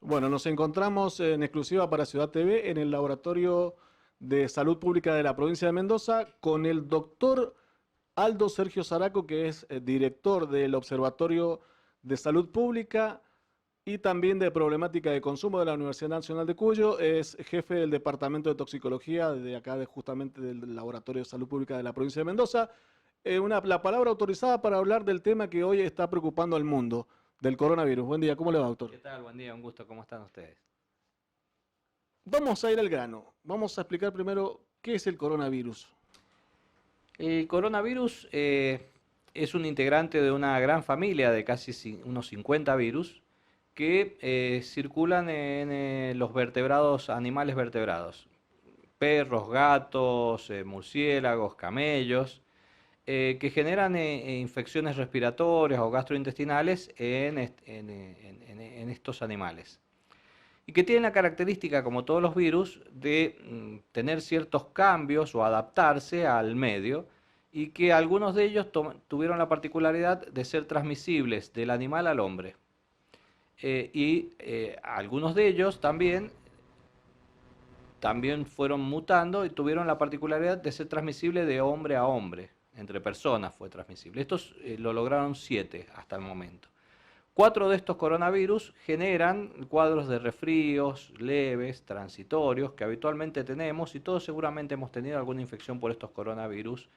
Bueno, nos encontramos en exclusiva para Ciudad TV en el Laboratorio de Salud Pública de la provincia de Mendoza con el doctor Aldo Sergio Zaraco, que es director del Observatorio de Salud Pública y también de Problemática de Consumo de la Universidad Nacional de Cuyo. Es jefe del Departamento de Toxicología de acá, justamente del Laboratorio de Salud Pública de la provincia de Mendoza. La palabra autorizada para hablar del tema que hoy está preocupando al mundo, del coronavirus. Buen día, ¿cómo le va, doctor? ¿Qué tal? Buen día, un gusto. ¿Cómo están ustedes? Vamos a ir al grano. Vamos a explicar primero qué es el coronavirus. El coronavirus es un integrante de una gran familia de casi unos 50 virus que circulan en los vertebrados, animales vertebrados. Perros, gatos, murciélagos, camellos, que generan infecciones respiratorias o gastrointestinales en estos animales. Y que tienen la característica, como todos los virus, de tener ciertos cambios o adaptarse al medio, y que algunos de ellos tuvieron la particularidad de ser transmisibles del animal al hombre. Algunos de ellos también fueron mutando y tuvieron la particularidad de ser transmisible de hombre a hombre, entre personas fue transmisible. Estos lo lograron 7 hasta el momento. 4 de estos coronavirus generan cuadros de resfríos leves, transitorios, que habitualmente tenemos, y todos seguramente hemos tenido alguna infección por estos coronavirus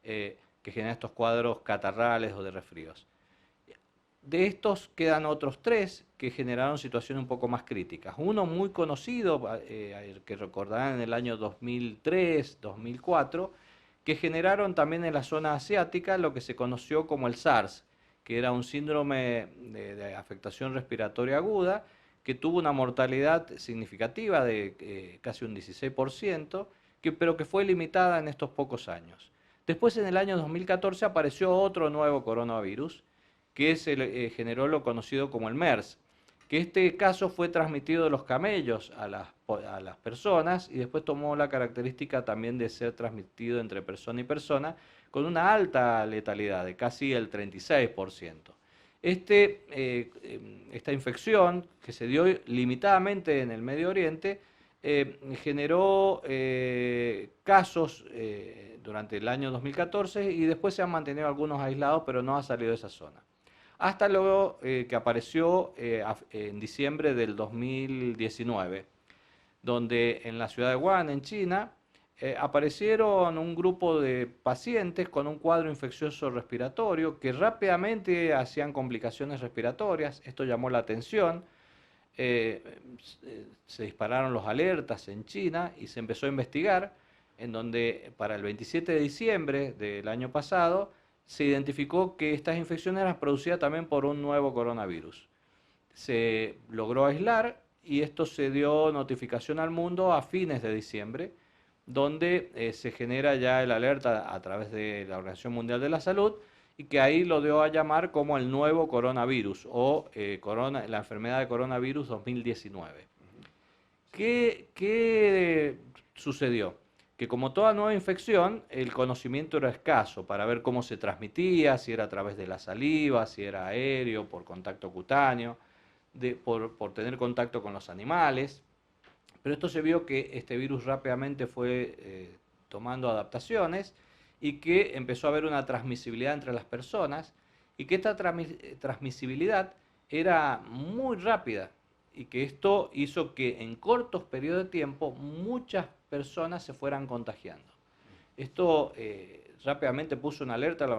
que generan estos cuadros catarrales o de resfríos. De estos quedan otros 3 que generaron situaciones un poco más críticas. Uno muy conocido, que recordarán en el año 2003, 2004, que generaron también en la zona asiática lo que se conoció como el SARS, que era un síndrome de afectación respiratoria aguda, que tuvo una mortalidad significativa de casi un 16%, pero que fue limitada en estos pocos años. Después, en el año 2014, apareció otro nuevo coronavirus, que generó lo conocido como el MERS, que este caso fue transmitido de los camellos a las personas, y después tomó la característica también de ser transmitido entre persona y persona, con una alta letalidad de casi el 36%. Esta infección, que se dio limitadamente en el Medio Oriente, generó casos durante el año 2014, y después se han mantenido algunos aislados, pero no ha salido de esa zona. Hasta luego que apareció en diciembre del 2019, donde en la ciudad de Wuhan, en China, aparecieron un grupo de pacientes con un cuadro infeccioso respiratorio que rápidamente hacían complicaciones respiratorias. Esto llamó la atención. eh, Se dispararon los alertas en China y se empezó a investigar, en donde para el 27 de diciembre del año pasado se identificó que estas infecciones eran producidas también por un nuevo coronavirus. Se logró aislar, y esto se dio notificación al mundo a fines de diciembre, donde se genera ya el alerta a través de la Organización Mundial de la Salud, y que ahí lo dio a llamar como el nuevo coronavirus o la enfermedad de coronavirus 2019. ¿Qué sucedió? Que, como toda nueva infección, el conocimiento era escaso para ver cómo se transmitía, si era a través de la saliva, si era aéreo, por contacto cutáneo, por tener contacto con los animales. Pero esto se vio que este virus rápidamente fue tomando adaptaciones, y que empezó a haber una transmisibilidad entre las personas, y que esta transmisibilidad era muy rápida, y que esto hizo que en cortos periodos de tiempo muchas personas se fueran contagiando. Esto rápidamente puso una alerta a la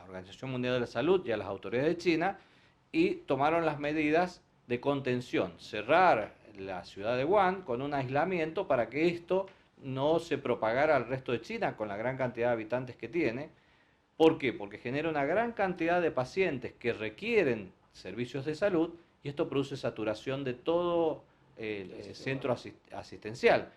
Organización Mundial de la Salud y a las autoridades de China, y tomaron las medidas de contención, cerrar la ciudad de Wuhan con un aislamiento para que esto no se propagara al resto de China, con la gran cantidad de habitantes que tiene. ¿Por qué? Porque genera una gran cantidad de pacientes que requieren servicios de salud, y esto produce saturación de todo el centro asistencial.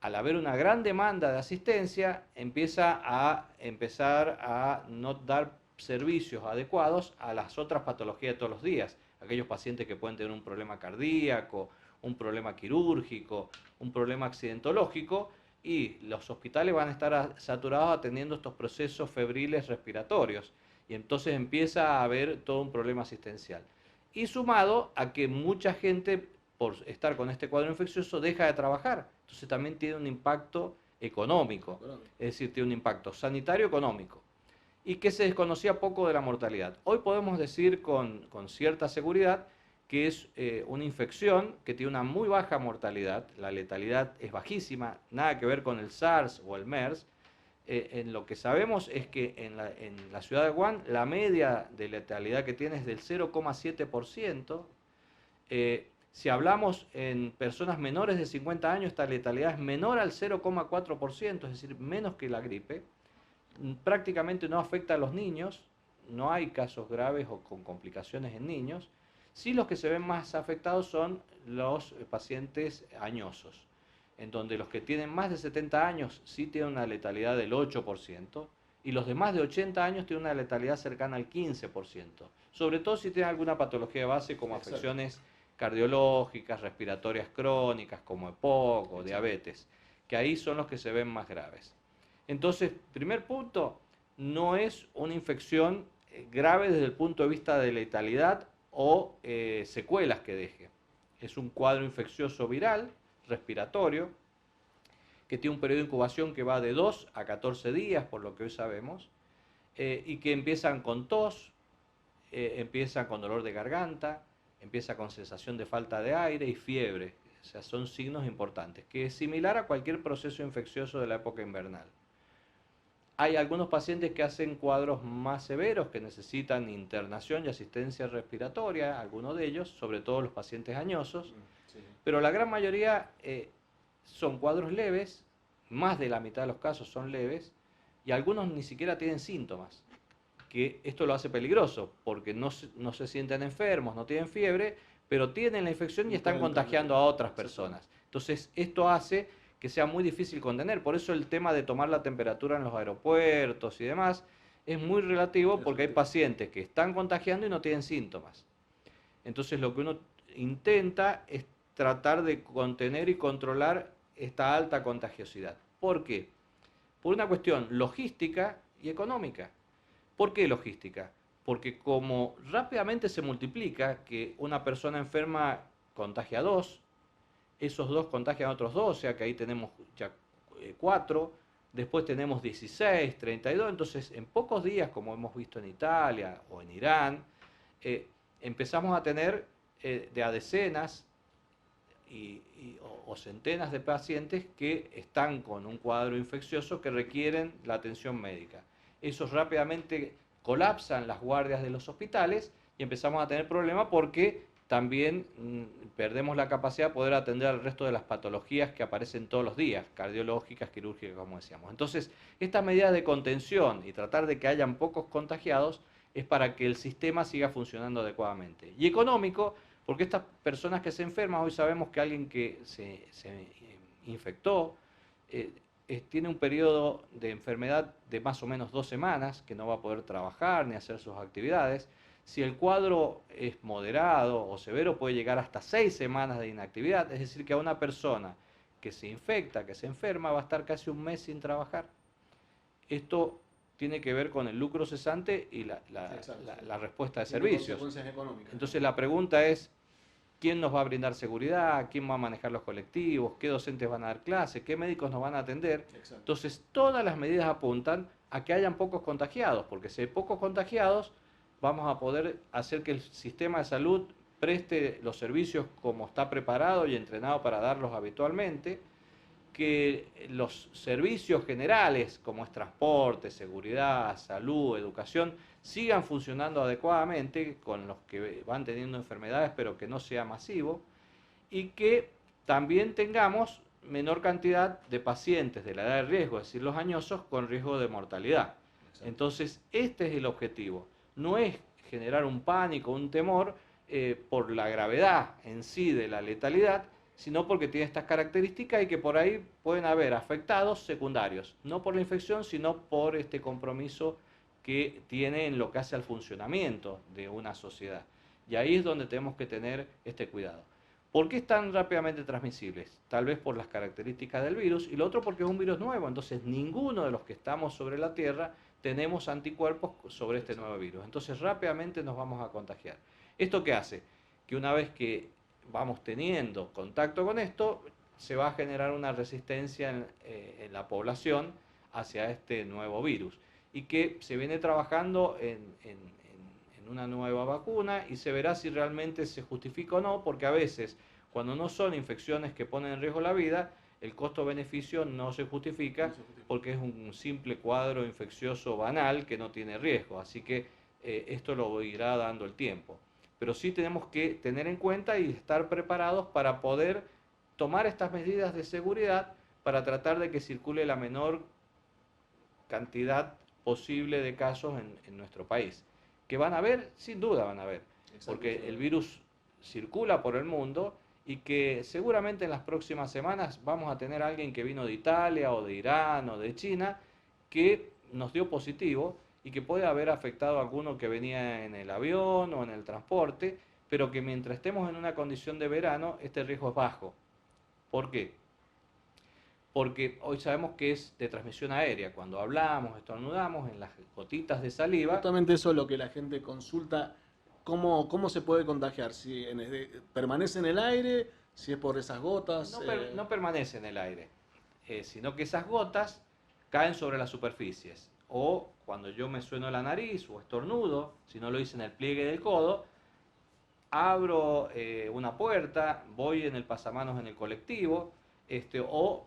Al haber una gran demanda de asistencia, empieza a empezar a no dar servicios adecuados a las otras patologías de todos los días. Aquellos pacientes que pueden tener un problema cardíaco, un problema quirúrgico, un problema accidentológico, y los hospitales van a estar saturados atendiendo estos procesos febriles respiratorios, y entonces empieza a haber todo un problema asistencial. Y sumado a que mucha gente, por estar con este cuadro infeccioso, deja de trabajar. Entonces también tiene un impacto económico, es decir, tiene un impacto sanitario económico. Y que se desconocía poco de la mortalidad. Hoy podemos decir con cierta seguridad que es una infección que tiene una muy baja mortalidad, la letalidad es bajísima, nada que ver con el SARS o el MERS. En lo que sabemos es que en la ciudad de Wuhan la media de letalidad que tiene es del 0,7%. Si hablamos en personas menores de 50 años, esta letalidad es menor al 0,4%, es decir, menos que la gripe. Prácticamente no afecta a los niños, no hay casos graves o con complicaciones en niños. Sí, los que se ven más afectados son los pacientes añosos, en donde los que tienen más de 70 años sí tienen una letalidad del 8%, y los de más de 80 años tienen una letalidad cercana al 15%, sobre todo si tienen alguna patología de base como afecciones cardiológicas, respiratorias crónicas como EPOC o diabetes, que ahí son los que se ven más graves. Entonces, primer punto, no es una infección grave desde el punto de vista de letalidad o secuelas que deje. Es un cuadro infeccioso viral, respiratorio, que tiene un periodo de incubación que va de 2 a 14 días, por lo que hoy sabemos, y que empiezan con tos, empiezan con dolor de garganta, empieza con sensación de falta de aire y fiebre. O sea, son signos importantes, que es similar a cualquier proceso infeccioso de la época invernal. Hay algunos pacientes que hacen cuadros más severos, que necesitan internación y asistencia respiratoria, algunos de ellos, sobre todo los pacientes añosos, Sí. pero la gran mayoría son cuadros leves, más de la mitad de los casos son leves, y algunos ni siquiera tienen síntomas, que esto lo hace peligroso, porque no se sienten enfermos, no tienen fiebre, pero tienen la infección y están contagiando a otras personas. Entonces, esto hace que sea muy difícil contener. Por eso el tema de tomar la temperatura en los aeropuertos y demás es muy relativo, porque hay pacientes que están contagiando y no tienen síntomas. Entonces, lo que uno intenta es tratar de contener y controlar esta alta contagiosidad. ¿Por qué? Por una cuestión logística y económica. ¿Por qué logística? Porque como rápidamente se multiplica que una persona enferma contagia a dos, esos dos contagian a otros dos, o sea que ahí tenemos ya 4, después tenemos 16, 32, entonces en pocos días, como hemos visto en Italia o en Irán, empezamos a tener de a decenas o centenas de pacientes que están con un cuadro infeccioso que requieren la atención médica. Esos rápidamente colapsan las guardias de los hospitales y empezamos a tener problemas porque también perdemos la capacidad de poder atender al resto de las patologías que aparecen todos los días, cardiológicas, quirúrgicas, como decíamos. Entonces, estas medidas de contención y tratar de que hayan pocos contagiados es para que el sistema siga funcionando adecuadamente. Y económico, porque estas personas que se enferman, hoy sabemos que alguien que se infectó tiene un periodo de enfermedad de más o menos 2 semanas, que no va a poder trabajar ni hacer sus actividades. Si el cuadro es moderado o severo, puede llegar hasta 6 semanas de inactividad, es decir, que a una persona que se infecta, que se enferma, va a estar casi un mes sin trabajar. Esto tiene que ver con el lucro cesante y la respuesta de servicios. Consecuencias económicas. Entonces la pregunta es, ¿quién nos va a brindar seguridad? ¿Quién va a manejar los colectivos? ¿Qué docentes van a dar clases? ¿Qué médicos nos van a atender? Exacto. Entonces todas las medidas apuntan a que hayan pocos contagiados, porque si hay pocos contagiados, vamos a poder hacer que el sistema de salud preste los servicios como está preparado y entrenado para darlos habitualmente, que los servicios generales como es transporte, seguridad, salud, educación, sigan funcionando adecuadamente con los que van teniendo enfermedades, pero que no sea masivo, y que también tengamos menor cantidad de pacientes de la edad de riesgo, es decir, los añosos, con riesgo de mortalidad. Entonces, este es el objetivo. No es generar un pánico, un temor por la gravedad en sí de la letalidad, sino porque tiene estas características y que por ahí pueden haber afectados secundarios, no por la infección, sino por este compromiso que tiene en lo que hace al funcionamiento de una sociedad. Y ahí es donde tenemos que tener este cuidado. ¿Por qué están rápidamente transmisibles? Tal vez por las características del virus, y lo otro porque es un virus nuevo, entonces ninguno de los que estamos sobre la Tierra tenemos anticuerpos sobre este nuevo virus, entonces rápidamente nos vamos a contagiar. ¿Esto qué hace? Que una vez que vamos teniendo contacto con esto, se va a generar una resistencia en la población hacia este nuevo virus y que se viene trabajando en una nueva vacuna y se verá si realmente se justifica o no, porque a veces cuando no son infecciones que ponen en riesgo la vida, el costo-beneficio no se justifica porque es un simple cuadro infeccioso banal que no tiene riesgo, así que esto lo irá dando el tiempo. Pero sí tenemos que tener en cuenta y estar preparados para poder tomar estas medidas de seguridad para tratar de que circule la menor cantidad posible de casos en nuestro país. ¿Que van a haber? Sin duda van a haber, porque el virus circula por el mundo y que seguramente en las próximas semanas vamos a tener a alguien que vino de Italia o de Irán o de China que nos dio positivo y que puede haber afectado a alguno que venía en el avión o en el transporte, pero que mientras estemos en una condición de verano, este riesgo es bajo. ¿Por qué? Porque hoy sabemos que es de transmisión aérea. Cuando hablamos, estornudamos, en las gotitas de saliva. Justamente eso es lo que la gente consulta, cómo se puede contagiar, si permanece en el aire, si es por esas gotas. No permanece en el aire, sino que esas gotas caen sobre las superficies. O cuando yo me sueno la nariz o estornudo, si no lo hice en el pliegue del codo, abro una puerta, voy en el pasamanos en el colectivo, o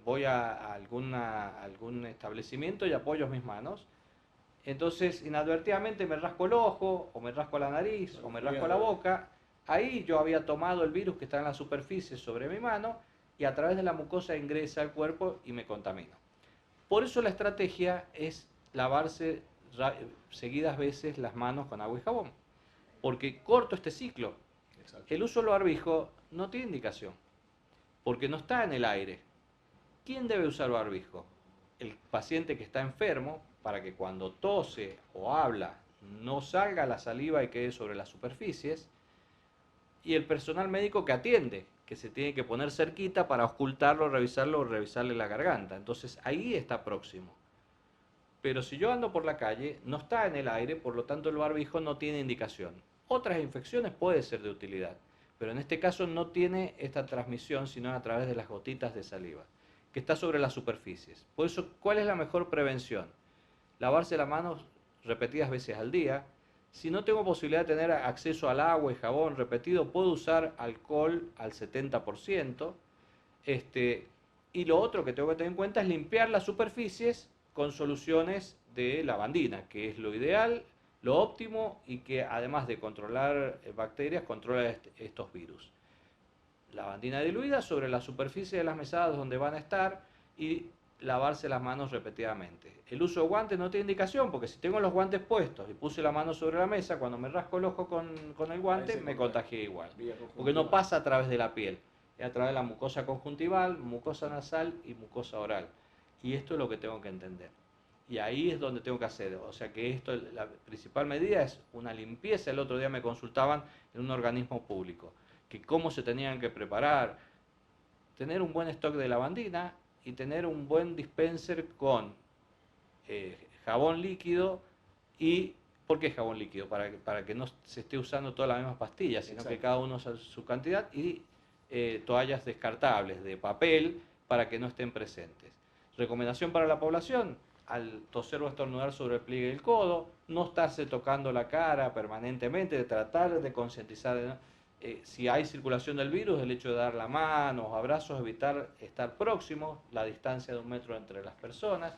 voy a algún establecimiento y apoyo mis manos. Entonces, inadvertidamente me rasco el ojo, o me rasco la nariz, o me rasco la boca. Ahí yo había tomado el virus que está en la superficie sobre mi mano y a través de la mucosa ingresa al cuerpo y me contamino. Por eso la estrategia es lavarse seguidas veces las manos con agua y jabón, porque corto este ciclo. Exacto. El uso del barbijo no tiene indicación, porque no está en el aire. ¿Quién debe usar barbijo? El paciente que está enfermo, para que cuando tose o habla no salga la saliva y quede sobre las superficies, y el personal médico que atiende, que se tiene que poner cerquita para ocultarlo, revisarlo o revisarle la garganta. Entonces ahí está próximo. Pero si yo ando por la calle, no está en el aire, por lo tanto el barbijo no tiene indicación. Otras infecciones puede ser de utilidad, pero en este caso no tiene esta transmisión, sino a través de las gotitas de saliva, que está sobre las superficies. Por eso, ¿cuál es la mejor prevención? Lavarse las manos repetidas veces al día. Si no tengo posibilidad de tener acceso al agua y jabón repetido, puedo usar alcohol al 70%. Y lo otro que tengo que tener en cuenta es limpiar las superficies con soluciones de lavandina, que es lo ideal, lo óptimo y que además de controlar bacterias, controla estos virus. Lavandina diluida sobre la superficie de las mesadas donde van a estar y lavarse las manos repetidamente. El uso de guantes no tiene indicación, porque si tengo los guantes puestos y puse la mano sobre la mesa, cuando me rasco el ojo con el guante, me contagié igual. Porque no pasa a través de la piel, es a través de la mucosa conjuntival, mucosa nasal y mucosa oral. Y esto es lo que tengo que entender. Y ahí es donde tengo que hacer. O sea que esto, la principal medida es una limpieza. El otro día me consultaban en un organismo público, que cómo se tenían que preparar, tener un buen stock de lavandina y tener un buen dispenser con jabón líquido. ¿Y por qué jabón líquido? Para que no se esté usando todas las mismas pastillas, sino que cada uno usa su cantidad, y toallas descartables de papel para que no estén presentes. Recomendación para la población: al toser o estornudar sobre el pliegue del codo, no estarse tocando la cara permanentemente, de tratar de concientizar. Si hay circulación del virus, el hecho de dar la mano o abrazos, evitar estar próximos, la distancia de 1 metro entre las personas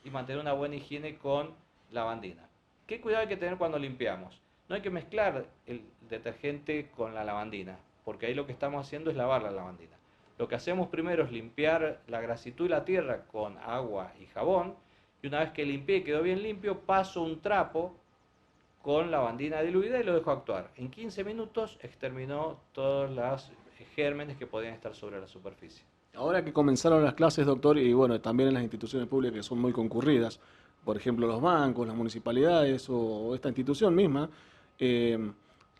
y mantener una buena higiene con lavandina. ¿Qué cuidado hay que tener cuando limpiamos? No hay que mezclar el detergente con la lavandina, porque ahí lo que estamos haciendo es lavar la lavandina. Lo que hacemos primero es limpiar la grasitud y la tierra con agua y jabón, y una vez que limpié y quedó bien limpio, paso un trapo con lavandina diluida y lo dejo actuar. En 15 minutos exterminó todos los gérmenes que podían estar sobre la superficie. Ahora que comenzaron las clases, doctor, y bueno, también en las instituciones públicas que son muy concurridas, por ejemplo los bancos, las municipalidades o esta institución misma,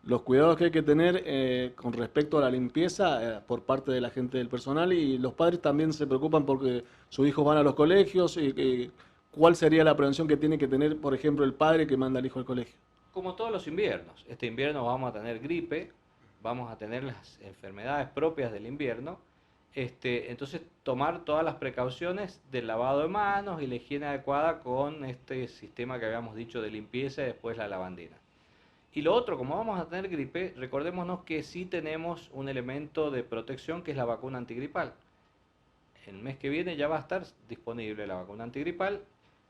los cuidados que hay que tener con respecto a la limpieza por parte de la gente del personal, y los padres también se preocupan porque sus hijos van a los colegios. ¿Cuál sería la prevención que tiene que tener, por ejemplo, el padre que manda al hijo al colegio? como todos los inviernos. Este invierno vamos a tener gripe, vamos a tener las enfermedades propias del invierno. Entonces, tomar todas las precauciones del lavado de manos y la higiene adecuada con este sistema que habíamos dicho de limpieza y después la lavandina. Y lo otro, como vamos a tener gripe, recordémonos que sí tenemos un elemento de protección que es la vacuna antigripal. El mes que viene ya va a estar disponible la vacuna antigripal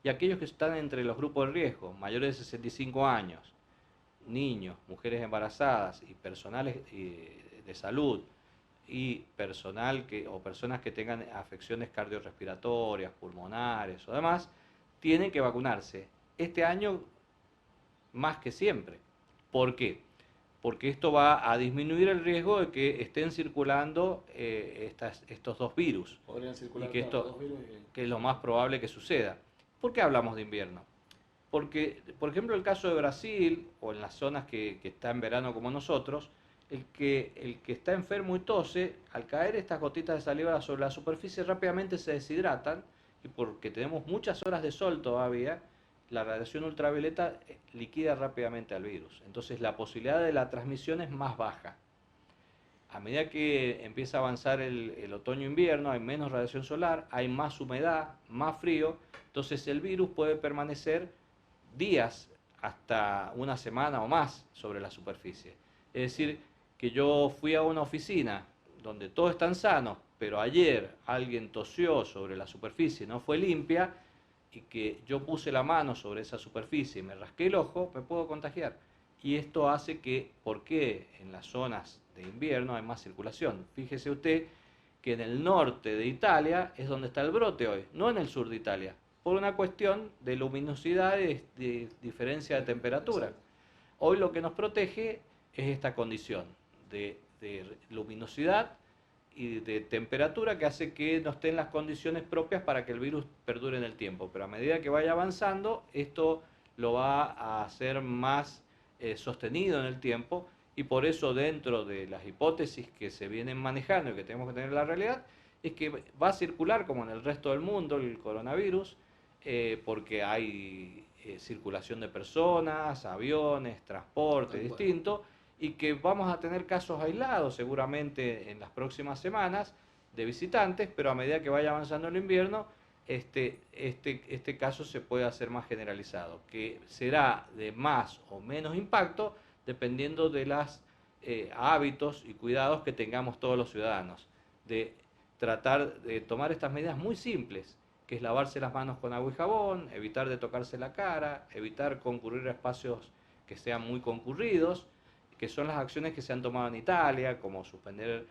y aquellos que están entre los grupos de riesgo, mayores de 65 años, niños, mujeres embarazadas y personales de salud y personas que tengan afecciones cardiorrespiratorias, pulmonares o demás, tienen que vacunarse este año más que siempre. ¿Por qué? Porque esto va a disminuir el riesgo de que estén circulando estos dos virus. Podrían circular Y que dos virus. que es lo más probable que suceda. ¿Por qué hablamos de invierno? Porque, por ejemplo, el caso de Brasil, o en las zonas que está en verano como nosotros, el que está enfermo y tose, al caer estas gotitas de saliva sobre la superficie rápidamente se deshidratan, y porque tenemos muchas horas de sol todavía, la radiación ultravioleta liquida rápidamente al virus. Entonces la posibilidad de la transmisión es más baja. A medida que empieza a avanzar el otoño-invierno, hay menos radiación solar, hay más humedad, más frío, entonces el virus puede permanecer días hasta una semana o más sobre la superficie. Es decir, que yo fui a una oficina donde todos están sanos, pero ayer alguien tosió sobre la superficie, no fue limpia, y que yo puse la mano sobre esa superficie y me rasqué el ojo, me puedo contagiar. Y esto hace que, ¿por qué en las zonas de invierno hay más circulación? Fíjese usted que en el norte de Italia es donde está el brote hoy, no en el sur de Italia, por una cuestión de luminosidad y de diferencia de temperatura. Hoy lo que nos protege es esta condición de luminosidad y de temperatura que hace que no estén las condiciones propias para que el virus perdure en el tiempo. Pero a medida que vaya avanzando, esto lo va a hacer más sostenido en el tiempo, y por eso dentro de las hipótesis que se vienen manejando y que tenemos que tener en la realidad, es que va a circular como en el resto del mundo el coronavirus, porque hay circulación de personas, aviones, transporte distinto, y que vamos a tener casos aislados seguramente en las próximas semanas de visitantes, pero a medida que vaya avanzando el invierno, este caso se puede hacer más generalizado, que será de más o menos impacto dependiendo de los hábitos y cuidados que tengamos todos los ciudadanos, de tratar de tomar estas medidas muy simples, que es lavarse las manos con agua y jabón, evitar de tocarse la cara, evitar concurrir a espacios que sean muy concurridos, que son las acciones que se han tomado en Italia, como suspender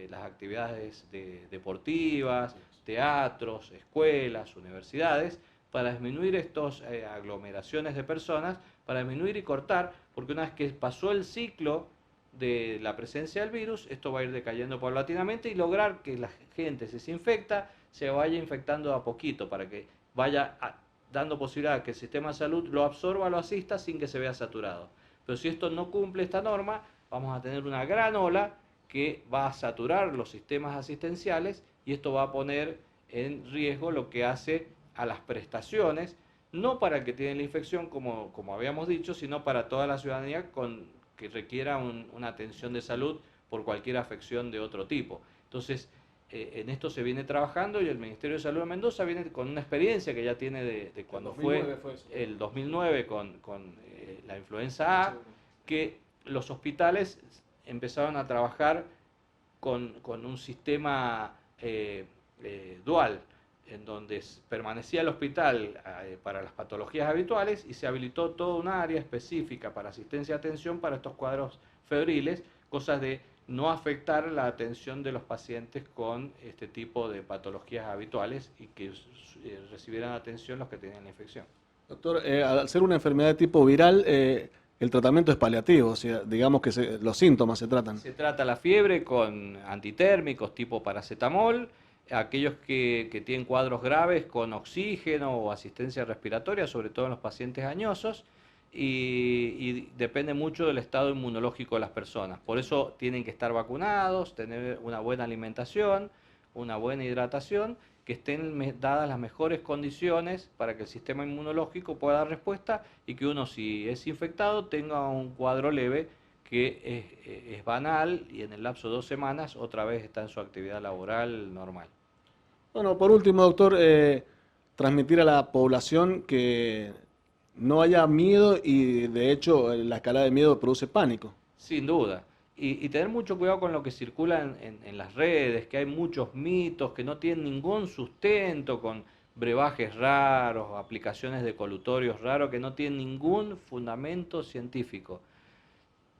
las actividades deportivas, teatros, escuelas, universidades, para disminuir estas aglomeraciones de personas, para disminuir y cortar, porque una vez que pasó el ciclo de la presencia del virus, esto va a ir decayendo paulatinamente y lograr que la gente, si se infecta, se vaya infectando a poquito, para que vaya dando posibilidad que el sistema de salud lo absorba, lo asista sin que se vea saturado. Pero si esto no cumple esta norma, vamos a tener una gran ola que va a saturar los sistemas asistenciales, y esto va a poner en riesgo lo que hace a las prestaciones, no para el que tiene la infección, como habíamos dicho, sino para toda la ciudadanía que requiera una atención de salud por cualquier afección de otro tipo. Entonces, en esto se viene trabajando, y el Ministerio de Salud de Mendoza viene con una experiencia que ya tiene de cuando fue el 2009 con la influenza A, que los hospitales empezaron a trabajar con un sistema dual, en donde permanecía el hospital para las patologías habituales, y se habilitó toda un área específica para asistencia y atención para estos cuadros febriles, cosas de no afectar la atención de los pacientes con este tipo de patologías habituales, y que recibieran atención los que tenían la infección. Doctor, al ser una enfermedad de tipo viral, el tratamiento es paliativo, o sea, digamos que los síntomas se tratan. Se trata la fiebre con antitérmicos tipo paracetamol, aquellos que tienen cuadros graves con oxígeno o asistencia respiratoria, sobre todo en los pacientes añosos, y depende mucho del estado inmunológico de las personas. Por eso tienen que estar vacunados, tener una buena alimentación, una buena hidratación, que estén dadas las mejores condiciones para que el sistema inmunológico pueda dar respuesta y que uno, si es infectado, tenga un cuadro leve que es banal y en el lapso de 2 semanas otra vez está en su actividad laboral normal. Bueno, por último, doctor, transmitir a la población que no haya miedo y de hecho la escalada de miedo produce pánico. Sin duda. Y tener mucho cuidado con lo que circula en las redes, que hay muchos mitos que no tienen ningún sustento, con brebajes raros, aplicaciones de colutorios raros, que no tienen ningún fundamento científico.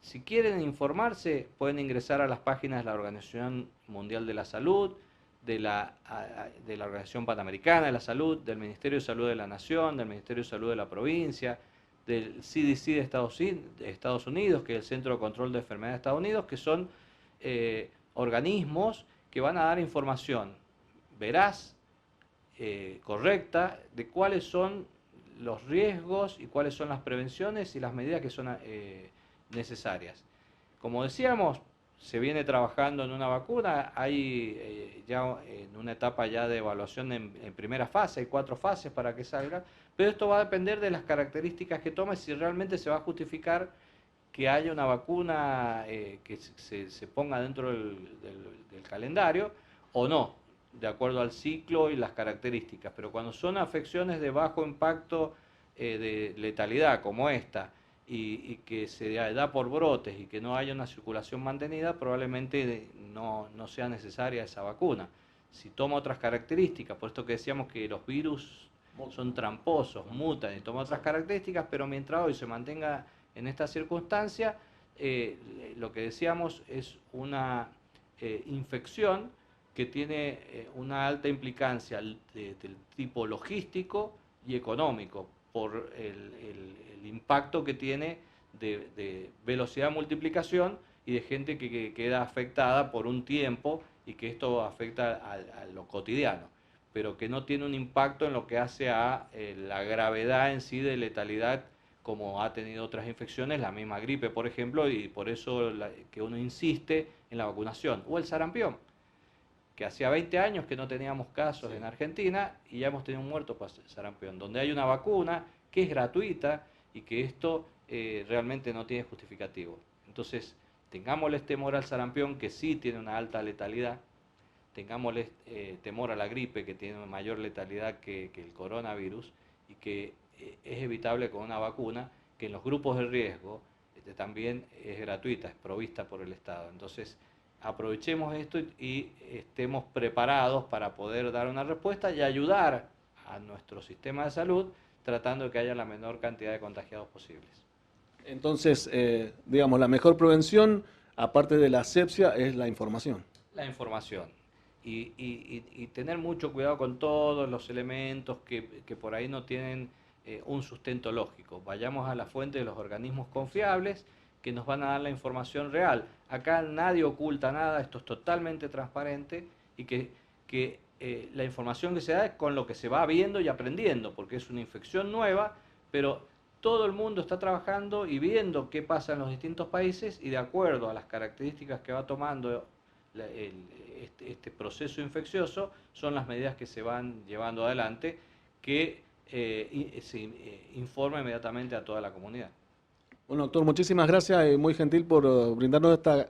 Si quieren informarse, pueden ingresar a las páginas de la Organización Mundial de la Salud, de la Organización Panamericana de la Salud, del Ministerio de Salud de la Nación, del Ministerio de Salud de la provincia, del CDC de Estados Unidos, que es el Centro de Control de Enfermedades de Estados Unidos, que son organismos que van a dar información veraz, correcta, de cuáles son los riesgos y cuáles son las prevenciones y las medidas que son necesarias. Como decíamos, se viene trabajando en una vacuna, hay ya en una etapa ya de evaluación en primera fase, hay 4 fases para que salga, pero esto va a depender de las características que tome, si realmente se va a justificar que haya una vacuna que se ponga dentro del calendario o no, de acuerdo al ciclo y las características. Pero cuando son afecciones de bajo impacto de letalidad como esta, y que se da por brotes y que no haya una circulación mantenida, probablemente no sea necesaria esa vacuna. Si toma otras características, por esto que decíamos que los virus son tramposos, mutan y toman otras características, pero mientras hoy se mantenga en esta circunstancia, lo que decíamos es una infección que tiene una alta implicancia del tipo logístico y económico, por el impacto que tiene de velocidad de multiplicación y de gente que queda afectada por un tiempo y que esto afecta a lo cotidiano, pero que no tiene un impacto en lo que hace a la gravedad en sí de letalidad como ha tenido otras infecciones, la misma gripe, por ejemplo, y por eso que uno insiste en la vacunación, o el sarampión, que hacía 20 años que no teníamos casos en Argentina y ya hemos tenido un muerto por sarampión, donde hay una vacuna que es gratuita y que esto realmente no tiene justificativo. Entonces, tengámosle temor al sarampión, que sí tiene una alta letalidad, tengámosle temor a la gripe, que tiene una mayor letalidad que el coronavirus, y que es evitable con una vacuna que en los grupos de riesgo también es gratuita, es provista por el Estado. Entonces, aprovechemos esto y estemos preparados para poder dar una respuesta y ayudar a nuestro sistema de salud, tratando de que haya la menor cantidad de contagiados posibles. Entonces, digamos, la mejor prevención, aparte de la asepsia, es la información. La información. Y tener mucho cuidado con todos los elementos que por ahí no tienen un sustento lógico. Vayamos a la fuente de los organismos confiables que nos van a dar la información real. Acá nadie oculta nada, esto es totalmente transparente y que la información que se da es con lo que se va viendo y aprendiendo, porque es una infección nueva, pero todo el mundo está trabajando y viendo qué pasa en los distintos países y de acuerdo a las características que va tomando este proceso infeccioso, son las medidas que se van llevando adelante, que se informa inmediatamente a toda la comunidad. Bueno, doctor, muchísimas gracias y muy gentil por brindarnos esta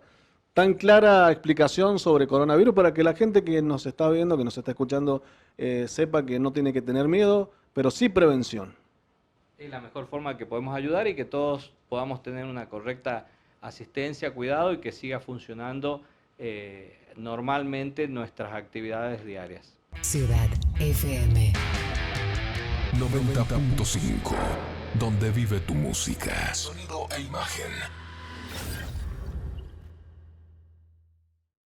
tan clara explicación sobre coronavirus para que la gente que nos está viendo, que nos está escuchando, sepa que no tiene que tener miedo, pero sí prevención. Es la mejor forma que podemos ayudar y que todos podamos tener una correcta asistencia, cuidado y que siga funcionando normalmente nuestras actividades diarias. Ciudad FM 90.5, donde vive tu música. Sonido e imagen.